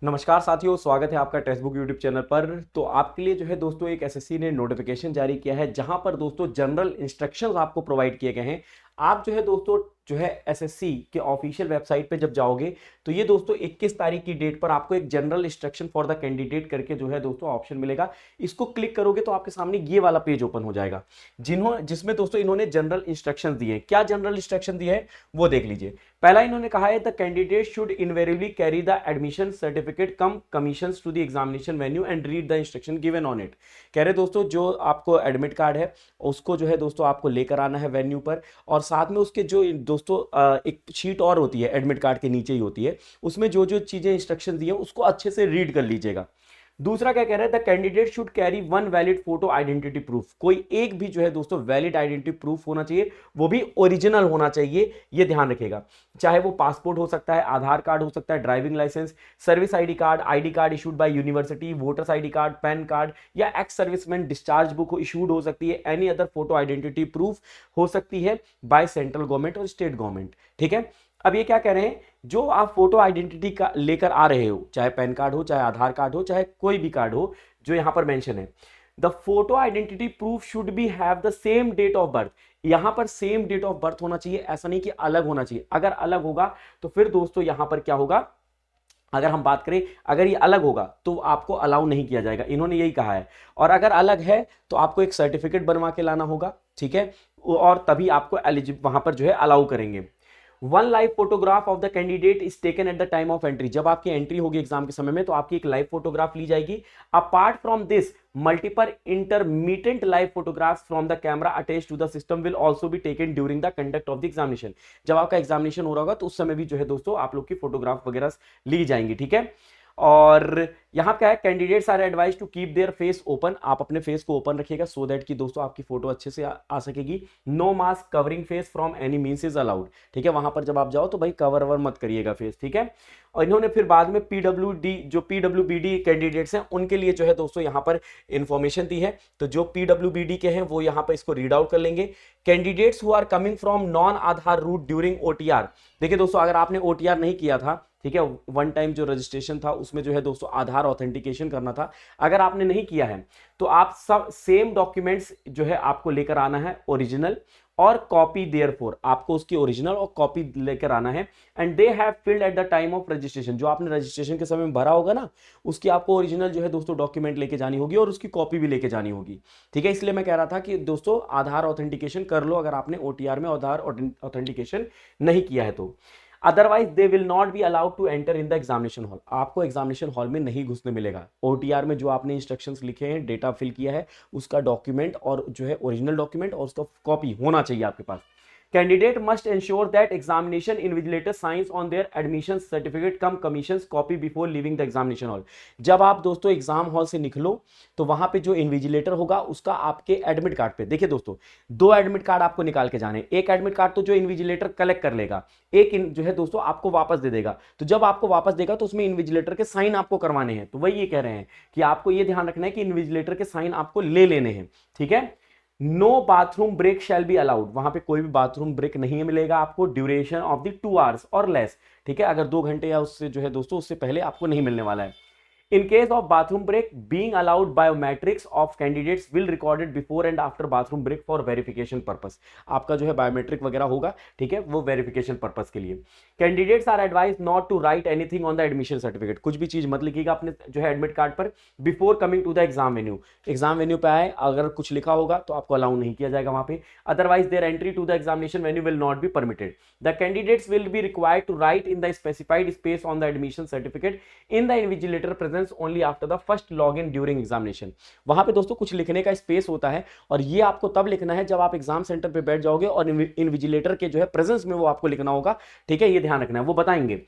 नमस्कार साथियों, स्वागत है आपका टेक्स्ट बुक यूट्यूब चैनल पर। तो आपके लिए जो है दोस्तों एक एसएससी ने नोटिफिकेशन जारी किया है जहां पर दोस्तों जनरल इंस्ट्रक्शंस आपको प्रोवाइड किए गए हैं। आप जो है दोस्तों जो है एसएससी के ऑफिशियल वेबसाइट पे जब जाओगे तो ये दोस्तों 21 तारीख की डेट पर आपको एक general instruction for the candidate करके जो है दोस्तों ऑप्शन मिलेगा। इसको क्लिक करोगे तो आपके सामने ये वाला पेज ओपन हो जाएगा जिसमें दोस्तों इन्होंने जनरल इंस्ट्रक्शन दिए हैं। क्या जनरल इंस्ट्रक्शन दिए हैं वो देख लीजिए। पहला इन्होंने कहा है the candidate should invariably carry the admission certificate cum commissions to the examination venue and read the instruction given on it. कह रहे दोस्तों जो आपको एडमिट कार्ड है उसको जो है दोस्तों आपको लेकर आना है वेन्यू पर, और साथ में उसके जो दोस्तों एक शीट और होती है एडमिट कार्ड के नीचे ही होती है, उसमें जो जो चीजें इंस्ट्रक्शन दी है उसको अच्छे से रीड कर लीजिएगा। दूसरा क्या कह रहा है the candidate should carry one valid photo identity proof. कोई एक भी जो है दोस्तों वैलिड आइडेंटिटी प्रूफ होना चाहिए, वो भी ओरिजिनल होना चाहिए, ये ध्यान रखिएगा। चाहे वो पासपोर्ट हो सकता है, आधार कार्ड हो सकता है, driving licence, service ID card issued by university, voters ID card, PAN card या ex serviceman discharge book issued हो सकती है। Any other photo identity proof हो सकती है बाय सेंट्रल गवर्नमेंट और स्टेट गवर्नमेंट। ठीक है, अब ये क्या कह रहे हैं, जो आप फोटो आइडेंटिटी का लेकर आ रहे हो, चाहे पैन कार्ड हो, चाहे आधार कार्ड हो, चाहे कोई भी कार्ड हो जो यहां पर मेंशन है, the photo identity proof should be have the same date of birth. यहां पर सेम डेट ऑफ बर्थ होना चाहिए, ऐसा नहीं कि अलग होना चाहिए। अगर अलग होगा तो फिर दोस्तों यहां पर क्या होगा, अगर हम बात करें अगर ये अलग होगा तो आपको अलाउ नहीं किया जाएगा, इन्होंने यही कहा है। और अगर अलग है तो आपको एक सर्टिफिकेट बनवा के लाना होगा, ठीक है, और तभी आपको एलिजिबल वहां पर जो है अलाउ करेंगे। One live photograph of the candidate is taken at the time of entry. जब आपकी एंट्री होगी एग्जाम के समय में तो आपकी एक लाइव फोटोग्राफ ली जाएगी। Apart from this multiple intermediate live photographs from the camera attached to the system will also be taken during the conduct of the examination. जब आपका एग्जामिनेशन हो रहा होगा तो उस समय भी जो है दोस्तों आप लोग की फोटोग्राफ वगैरह ली जाएंगी। ठीक है, और यहां क्या है, candidates are advise to keep their face open. आप अपने फेस को ओपन रखिएगा सो दैट कि दोस्तों आपकी फोटो अच्छे से आ सकेगी। No mask covering face from any means is allowed. ठीक है, वहां पर जब आप जाओ तो भाई कवर वर मत करिएगा फेस। ठीक है, और इन्होंने फिर बाद में पीडब्ल्यूबीडी कैंडिडेट्स हैं उनके लिए जो है दोस्तों यहां पर इंफॉर्मेशन दी है। तो जो पीडब्ल्यूबीडी के हैं वो यहां पर इसको रीड आउट कर लेंगे। Candidates who are coming from non Aadhaar route during OTR. देखिए दोस्तों अगर आपने ओटीआर नहीं किया था, ठीक है, वन टाइम जो रजिस्ट्रेशन था उसमें जो है दोस्तों आधार ऑथेंटिकेशन करना था, अगर आपने नहीं किया है तो आप सब सेम डॉक्यूमेंट्स जो है आपको लेकर आना है, ओरिजिनल और कॉपी। देयरफॉर आपको उसकी ओरिजिनल और कॉपी लेकर आना है। And they have filled at the time of registration. जो आपने रजिस्ट्रेशन के समय में भरा होगा ना, उसकी आपको ओरिजिनल जो है दोस्तों डॉक्यूमेंट लेके जानी होगी और उसकी कॉपी भी लेके जानी होगी। ठीक है, इसलिए मैं कह रहा था कि दोस्तों आधार ऑथेंटिकेशन कर लो अगर आपने ओटीआर में आधार ऑथेंटिकेशन नहीं किया है तो। Otherwise they will not be allowed to enter in the examination hall. आपको एग्जामिनेशन हॉल में नहीं घुसने मिलेगा। ओटीआर में जो आपने इंस्ट्रक्शंस लिखे हैं, डेटा फिल किया है, उसका डॉक्यूमेंट और जो है ओरिजिनल डॉक्यूमेंट और उसका कॉपी होना चाहिए आपके पास। Candidate must ensure that examination invigilator signs on their admission certificate cum commission copy before leaving the examination hall. जब आप दोस्तों एग्जाम हॉल से निकलो तो वहां पे जो इन्विजिलेटर होगा उसका आपके एडमिट कार्ड पे, देखिए दोस्तों दो एडमिट कार्ड आपको निकाल के जाने। एक एडमिट कार्ड तो जो इन्विजिलेटर कलेक्ट कर लेगा, एक जो है दोस्तों आपको वापस दे देगा। तो जब आपको वापस देगा तो उसमें इन्विजिलेटर के साइन आपको करवाने हैं। तो वही ये कह रहे हैं कि आपको ये ध्यान रखना है कि इन्विजिलेटर के साइन आपको ले लेने हैं। ठीक है, no bathroom break shall be allowed. वहां पे कोई भी बाथरूम ब्रेक नहीं मिलेगा आपको ड्यूरेशन ऑफ द 2 आवर्स और लेस। ठीक है, अगर 2 घंटे या उससे जो है दोस्तों उससे पहले आपको नहीं मिलने वाला है। In case of bathroom break, being allowed biometrics of candidates will recorded before and after bathroom break for verification purpose। आपका जो है बायोमेट्रिक वगैरह होगा, ठीक है, वो वेरिफिकेशन पर्पस के लिए। Candidates are advise not to write anything on the admission certificate. कुछ भी चीज मत लिखिएगा अपने जो है एडमिट कार्ड पर before coming to the exam venue. Exam venue पे आए अगर कुछ लिखा होगा तो आपको अलाउ नहीं किया जाएगा वहां पे। Otherwise their entry to the examination venue will not be permitted. The candidates will be required to write in the specified space on the admission certificate in the invigilator presence only after the first log in during examination. वहां पे दोस्तों कुछ लिखने का space होता है और ये आपको तब लिखना है जब आप एग्जाम सेंटर पे बैठ जाओगे और इन्विजिलेटर के जो है प्रेजेंस में वो आपको लिखना होगा। ठीक है, ये ध्यान रखना है, वो बताएंगे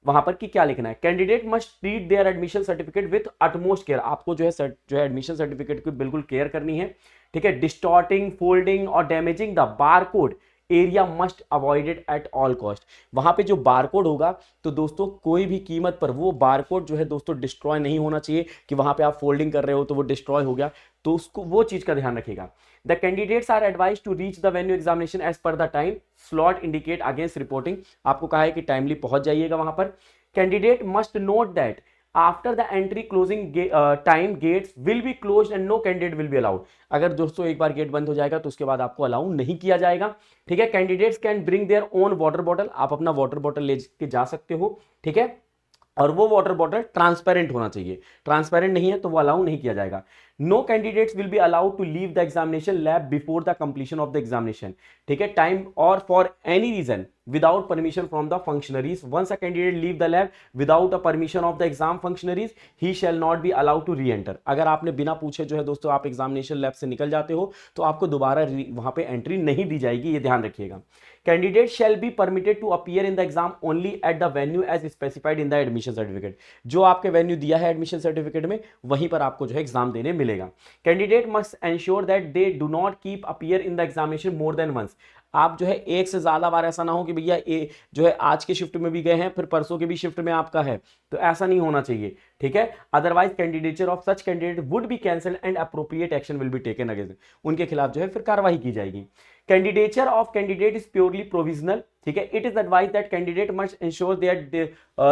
वहां पर कि क्या लिखना है। Candidate must treat their admission certificate with utmost care. आपको जो है एडमिशन सर्टिफिकेट की बिल्कुल केयर करनी है। ठीक है, डिस्टॉर्टिंग, फोल्डिंग और damaging the bar code area must avoided at all cost. वहां पे जो बारकोड होगा तो दोस्तों कोई भी कीमत पर वो बारकोड जो है दोस्तों डिस्ट्रॉय नहीं होना चाहिए कि वहां पे आप फोल्डिंग कर रहे हो तो वो डिस्ट्रॉय हो गया, तो उसको वो चीज का ध्यान रखिएगा। The candidates are advise to reach the venue examination as per the time slot indicate against reporting. आपको कहा है कि टाइमली पहुंच जाइएगा वहां पर। Candidate must note that after the entry closing time gates will be close and no candidate will be allowed. अगर दोस्तों एक बार गेट बंद हो जाएगा तो उसके बाद आपको अलाउ नहीं किया जाएगा। ठीक है, candidates can bring their own water bottle, आप अपना वाटर बॉटल लेके जा सकते हो। ठीक है, और वो वाटर बॉटल ट्रांसपेरेंट होना चाहिए, ट्रांसपेरेंट नहीं है तो वो अलाउ नहीं किया जाएगा। No candidates will be allowed to leave the examination lab before the completion of the examination. ठीक है, टाइम और for any reason without permission from the functionaries. Once a candidate leave the lab without a permission of the exam functionaries, he shall not be allowed to re-enter. अगर आपने बिना पूछे जो है दोस्तों आप एग्जामिनेशन लैब से निकल जाते हो तो आपको दोबारा वहां पे एंट्री नहीं दी जाएगी, ये ध्यान रखिएगा। Candidate shall be permitted to appear in the exam only at the venue as specified in the admission certificate. जो आपके वेन्यू दिया है एडमिशन सर्टिफिकेट में वहीं पर आपको जो है एग्जाम देने मिलेगा। Candidate must ensure that they do not keep appear in the examination more than once. आप जो है एक से ज्यादा बार ऐसा ना हो कि भैया ये जो है आज के शिफ्ट में भी गए हैं फिर परसों के भी शिफ्ट में आपका है, तो ऐसा नहीं होना चाहिए। ठीक है, otherwise candidature of such candidate would be cancelled and appropriate action will be taken against, उनके खिलाफ जो है फिर कार्रवाई की जाएगी। Candidature of candidate is purely provisional. ठीक है, it is advise that candidate must ensure that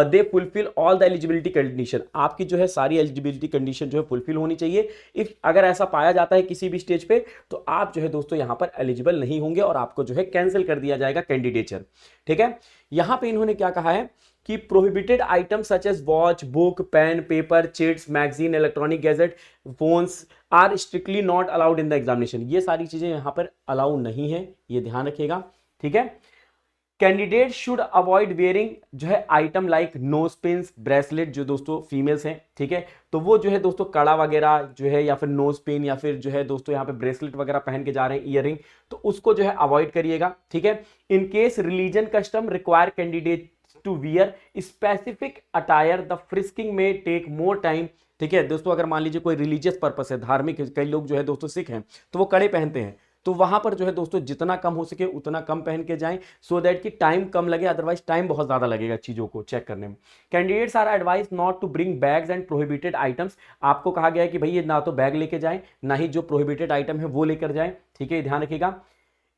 they fulfil all the eligibility condition. आपकी जो है सारी एलिजिबिलिटी कंडीशन जो है फुलफिल होनी चाहिए। इफ अगर ऐसा पाया जाता है किसी भी स्टेज पे तो आप जो है दोस्तों यहां पर एलिजिबल नहीं होंगे और आपको जो है कैंसिल कर दिया जाएगा कैंडिडेचर। ठीक है, यहां पे इन्होंने क्या कहा है कि prohibited item such as watch, book, pen, paper, chits, magazine, electronic gadget, phones are strictly not allowed in the examination. ये सारी चीजें यहां पर अलाउ नहीं है, ये ध्यान रखिएगा। ठीक है, कैंडिडेट शुड अवॉइड वेयरिंग जो है item like nose pins, bracelet, जो दोस्तों फीमेल्स हैं। ठीक है, तो वो जो है दोस्तों कड़ा वगैरह जो है या फिर नोज पिन या फिर जो है दोस्तों यहाँ पे ब्रेसलेट वगैरह पहन के जा रहे हैं, ईयरिंग, तो उसको जो है अवॉइड करिएगा। ठीक है, in case religion custom require candidate to wear specific attire the frisking में टेक मोर टाइम। ठीक है दोस्तों, अगर मान लीजिए कोई रिलीजियस पर्पस है, धार्मिक, कई लोग जो है दोस्तों सिख हैं तो वो कड़े पहनते हैं, तो वहां पर जो है दोस्तों जितना कम हो सके उतना कम पहन के जाएं सो दैट कि टाइम कम लगे, अदरवाइज टाइम बहुत ज्यादा लगेगा चीजों को चेक करने में। Candidates are advise not to bring bags and prohibited items. आपको कहा गया है कि भाई ये ना तो बैग लेके जाएं ना ही जो प्रोहिबिटेड आइटम है वो लेकर जाएं। ठीक है, ध्यान रखिएगा।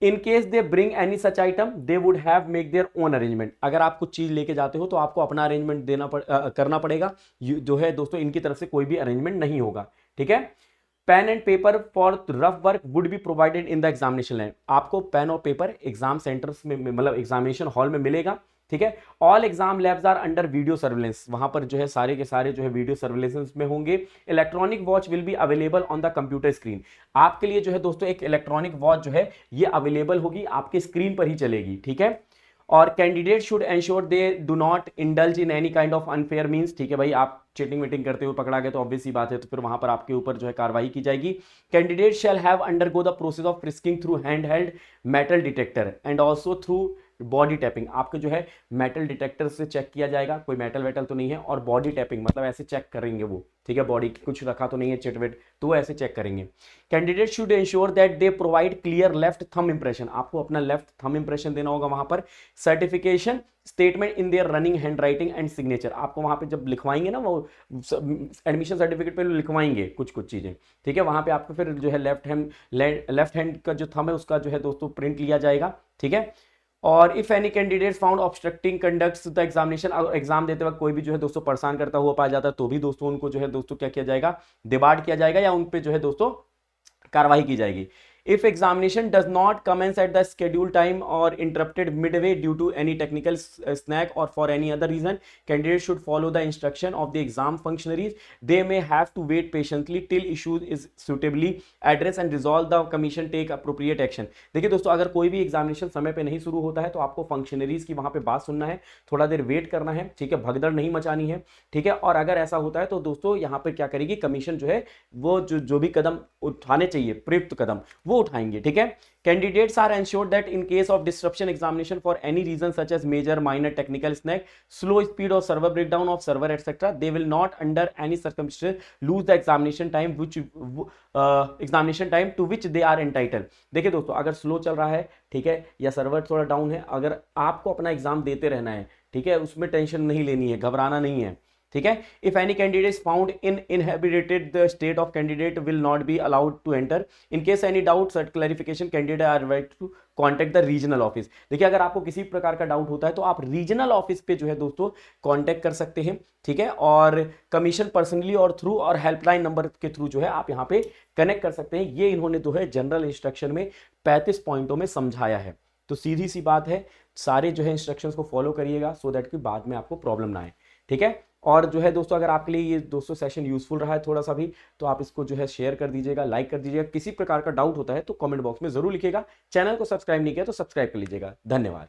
In case they bring any such item they would have make their own arrangement. अगर आप कुछ चीज लेके जाते हो तो आपको अपना अरेंजमेंट करना पड़ेगा, जो है दोस्तों इनकी तरफ से कोई भी अरेंजमेंट नहीं होगा। ठीक है, pen and paper for rough work would be provided in the examination lab. आपको पेन और पेपर एग्जाम सेंटर्स में मतलब एग्जामिनेशन हॉल में मिलेगा। ठीक है, all exam labs are under video surveillance, वहां पर जो है सारे के सारे जो है वीडियो सर्विलेंस में होंगे। Electronic watch will be available on the computer screen. आपके लिए जो है दोस्तों एक इलेक्ट्रॉनिक वॉच जो है ये अवेलेबल होगी, आपके स्क्रीन पर ही चलेगी। ठीक है, और candidate should ensure they do not indulge in any kind of unfair means. ठीक है भाई, आप चीटिंग मीटिंग करते हुए पकड़ा गए तो ऑब्वियस सी बात है, तो फिर वहां पर आपके ऊपर जो है कार्रवाई की जाएगी। Candidate shall have undergo the process of frisking through hand held metal detector and also through body tapping. आपके जो है मेटल डिटेक्टर से चेक किया जाएगा, कोई मेटल वेटल तो नहीं है, और बॉडी टैपिंग मतलब ऐसे चेक करेंगे वो। ठीक है, बॉडी कुछ रखा तो नहीं है चिट वेट, तो वो ऐसे चेक करेंगे। Candidate should ensure that they provide clear left thumb impression. आपको अपना लेफ्ट थंब इंप्रेशन देना होगा वहां पर। Certification statement in their running hand writing and signature. आपको वहां पे जब लिखवाएंगे ना वो एडमिशन सर्टिफिकेट पे लिखवाएंगे कुछ कुछ चीजें। ठीक है, वहां पे आपको फिर जो है लेफ्ट हैंड का जो थंब है उसका जो है दोस्तों प्रिंट लिया जाएगा। ठीक है, और if any candidate found obstructing conducts the examination, exam देते वक्त कोई भी जो है दोस्तों परेशान करता हुआ पाया जाता है तो भी दोस्तों उनको जो है दोस्तों क्या किया जाएगा, डिबार्ड किया जाएगा या उन पे जो है दोस्तों कार्रवाई की जाएगी। If examination does not commence at the scheduled time or interrupted midway due to any technical snack or for any other reason, candidates should follow the instruction of the exam functionaries. They may have to wait patiently till issue is suitably addressed and resolve the commission take appropriate action. देखिए दोस्तों, अगर कोई भी examination समय पे नहीं शुरू होता है तो आपको फंक्शनरीज की वहां पे बात सुनना है, थोड़ा देर वेट करना है। ठीक है, भगदड़ नहीं मचानी है। ठीक है, और अगर ऐसा होता है तो दोस्तों यहाँ पर क्या करेगी कमीशन जो है वो जो भी कदम उठाने चाहिए प्रयुक्त कदम वो उठाएंगे। ठीक है, candidates are ensured that in case of disruption examination for any reason such as major minor technical snag, slow speed और server breakdown of server etcetera, they will not under any circumstance lose the examination time to which they are entitled. देखिए दोस्तों, अगर slow चल रहा है, ठीक है, या सर्वर थोड़ा डाउन है, अगर आपको अपना एग्जाम देते रहना है, ठीक है, उसमें टेंशन नहीं लेनी है, घबराना नहीं है। ठीक है। If any candidate found in inhabited the state of candidate will not be allowed to enter. In case any doubt sort clarification candidate are invited to contact the regional office. देखिए अगर आपको किसी प्रकार का डाउट होता है तो आप रीजनल ऑफिस पे जो है दोस्तों कांटेक्ट कर सकते हैं, ठीक है। और कमीशन पर्सनली और थ्रू और हेल्पलाइन नंबर के थ्रू जो है आप यहाँ पे कनेक्ट कर सकते हैं। ये इन्होंने जो है जनरल इंस्ट्रक्शन में 35 पॉइंटों में समझाया है। तो सीधी सी बात है, सारे जो है इंस्ट्रक्शंस को फॉलो करिएगा सो दैट कि बाद में आपको प्रॉब्लम ना आए, ठीक है। और जो है दोस्तों अगर आपके लिए ये दोस्तों सेशन यूजफुल रहा है थोड़ा सा भी, तो आप इसको जो है शेयर कर दीजिएगा, लाइक कर दीजिएगा। किसी प्रकार का डाउट होता है तो कमेंट बॉक्स में जरूर लिखिएगा। चैनल को सब्सक्राइब नहीं किया तो सब्सक्राइब कर लीजिएगा। धन्यवाद।